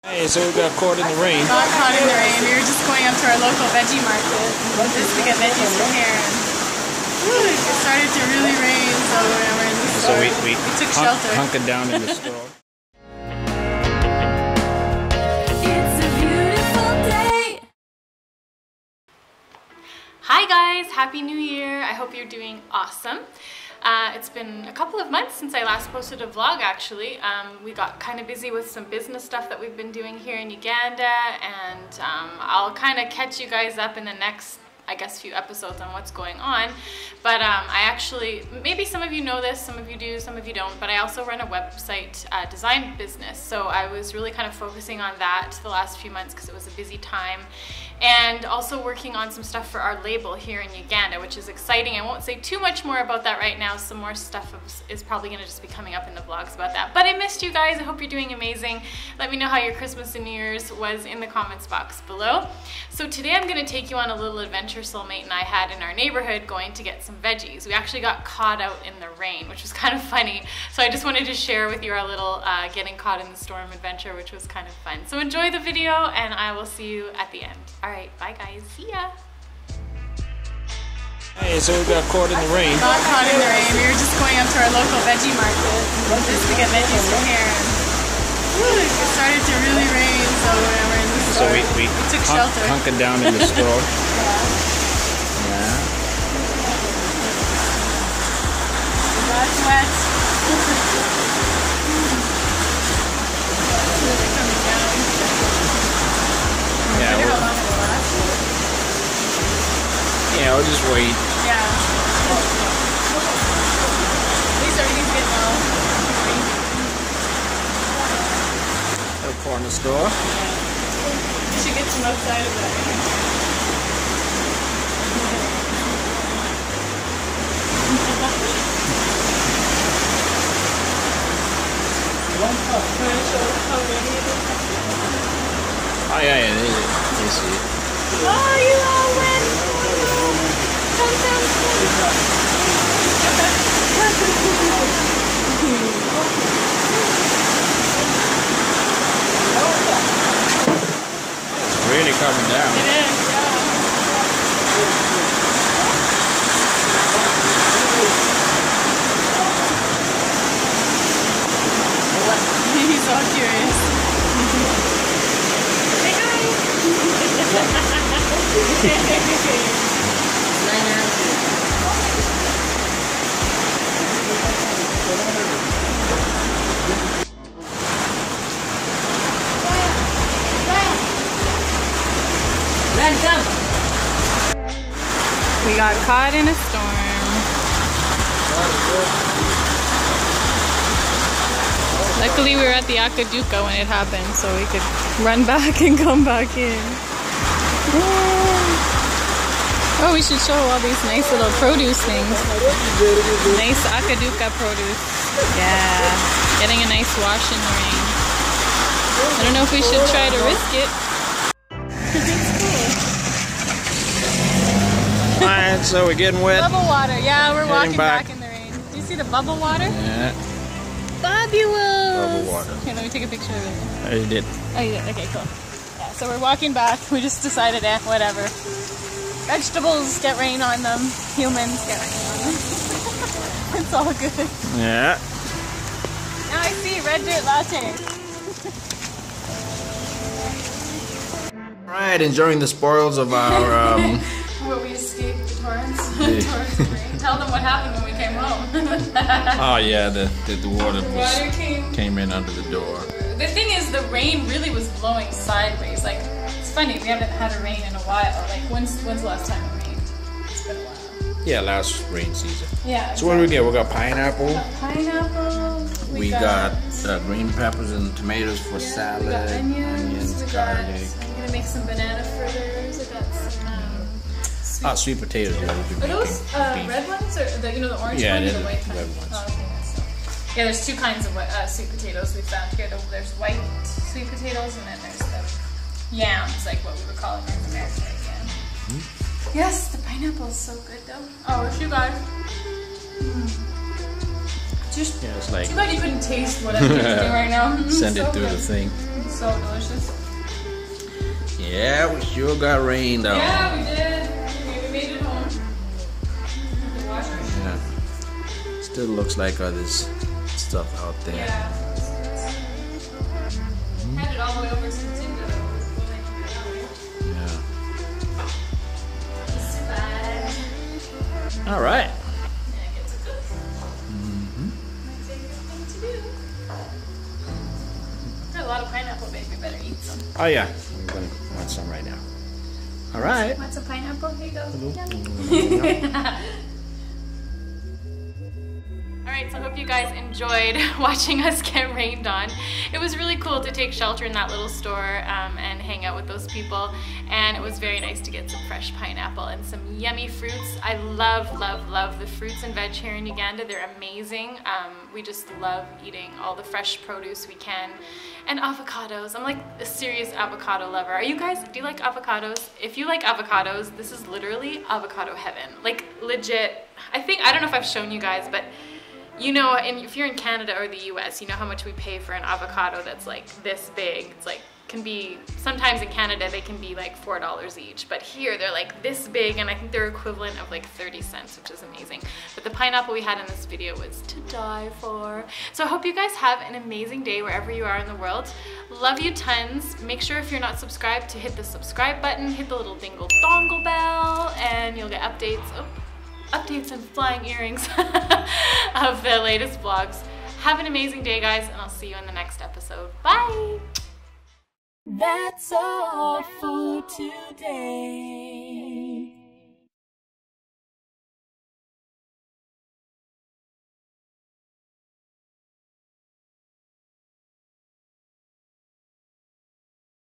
Hey, so we got caught in the rain. Got caught in the rain. We were just going up to our local veggie market just to get veggies from here. And it started to really rain, so we're in the store. So we took shelter. Hunkered down in the store. It's a beautiful day. Hi guys, Happy New Year. I hope you're doing awesome. It's been a couple of months since I last posted a vlog actually. We got kind of busy with some business stuff that we've been doing here in Uganda, and I'll kind of catch you guys up in the next, I guess, few episodes on what's going on. But I actually, maybe some of you know this, some of you do, some of you don't, but I also run a website design business. So I was really kind of focusing on that the last few months because it was a busy time. And also working on some stuff for our label here in Uganda, which is exciting. I won't say too much more about that right now. Some more stuff is probably gonna just be coming up in the vlogs about that. But I missed you guys. I hope you're doing amazing. Let me know how your Christmas and New Year's was in the comments box below. So today I'm gonna take you on a little adventure Soulmate and I had in our neighborhood going to get some veggies. We actually got caught out in the rain, which was kind of funny. So I just wanted to share with you our little getting caught in the storm adventure, which was kind of fun. So enjoy the video and I will see you at the end. All right, bye guys, see ya. Hey, so we got caught in the rain. Got caught in the rain. We were just going up to our local veggie market just to get veggies from here. And it started to really rain, so we're in the store. So we took shelter. Hunkered down in the store. Yeah. That's wet. Yeah, yeah, we'll just wait. Yeah. At least everything's getting low. Got a corner store. We should get some outside of that. Oh yeah, yeah, there you see it. Oh, you all went. Come down. It's really coming down. It is, yeah. He's all curious. Hey guys! We got caught in a storm. Luckily we were at the Akaduka when it happened, so we could run back and come back in. Oh, we should show all these nice little produce things. Nice Akaduka produce. Yeah, getting a nice wash in the rain. I don't know if we should try to risk it. Alright, so we're getting wet. Bubble water, yeah, we're walking back. back in the rain. Do you see the bubble water? Yeah. Fabulous! Bubble water. Here, let me take a picture of it. Oh, you did. Oh, you did? Okay, cool. Yeah, so we're walking back. We just decided, whatever. Vegetables get rain on them. Humans get rain on them. It's all good. Yeah. Now I see red dirt latte. Alright, enjoying the spoils of our Where we escaped the torrents. Torrents of rain. Tell them what happened when we came home. oh yeah, the water, Water came in under the door. The thing is, the rain really was blowing sideways. Like, it's funny, we haven't had a rain in a while. Like, when's the last time it rained? It's been a while. Yeah, last rain season. Yeah. So what do we get? We got pineapple. We got pineapple. We got green peppers and tomatoes for salad. We got onions. We got, garlic. I'm gonna make some banana fritters. I got some Sweet potatoes. Yeah, Are those red ones or the the orange yeah, ones or the white red ones? ones. Oh, okay, nice. Yeah, there's two kinds of sweet potatoes we found here. There's white sweet potatoes and then there's the yams, like what we would call in North America. Yam. Yes, the pineapple is so good though. Oh, if you guys. Just Yeah, it's like too bad you couldn't taste what I'm tasting right now. send So it through good. the thing. It's So delicious. Yeah, we sure got rained on. Yeah, we did. We made it home. The washer. Yeah. Still looks like there's stuff out there. Yeah. Had it all the way over to the timber. Yeah. Super. All right. And I get to cook. My favorite thing to do. Got a lot of pineapple, babe. We better eat some. Oh yeah, I'm gonna want some right now. All right. Want some pineapple? Here you go. Alright, so I hope you guys enjoyed watching us get rained on. It was really cool to take shelter in that little store and hang out with those people, and it was very nice to get some fresh pineapple and some yummy fruits. I love, love, love the fruits and veg here in Uganda. They're amazing. We just love eating all the fresh produce we can. And avocados. I'm like a serious avocado lover. Are you guys, do you like avocados? If you like avocados, this is literally avocado heaven. Like legit. I don't know if I've shown you guys, but you know, if you're in Canada or the US, you know how much we pay for an avocado that's like this big. It's like, can be, sometimes in Canada they can be like $4 each, but here they're like this big, and I think they're equivalent of like 30 cents, which is amazing. But the pineapple we had in this video was to die for. So I hope you guys have an amazing day wherever you are in the world. Love you tons. Make sure if you're not subscribed to hit the subscribe button, hit the little dingle dongle bell, and you'll get updates. Updates and flying earrings of the latest vlogs. Have an amazing day, guys, and I'll see you in the next episode. Bye! That's all for today.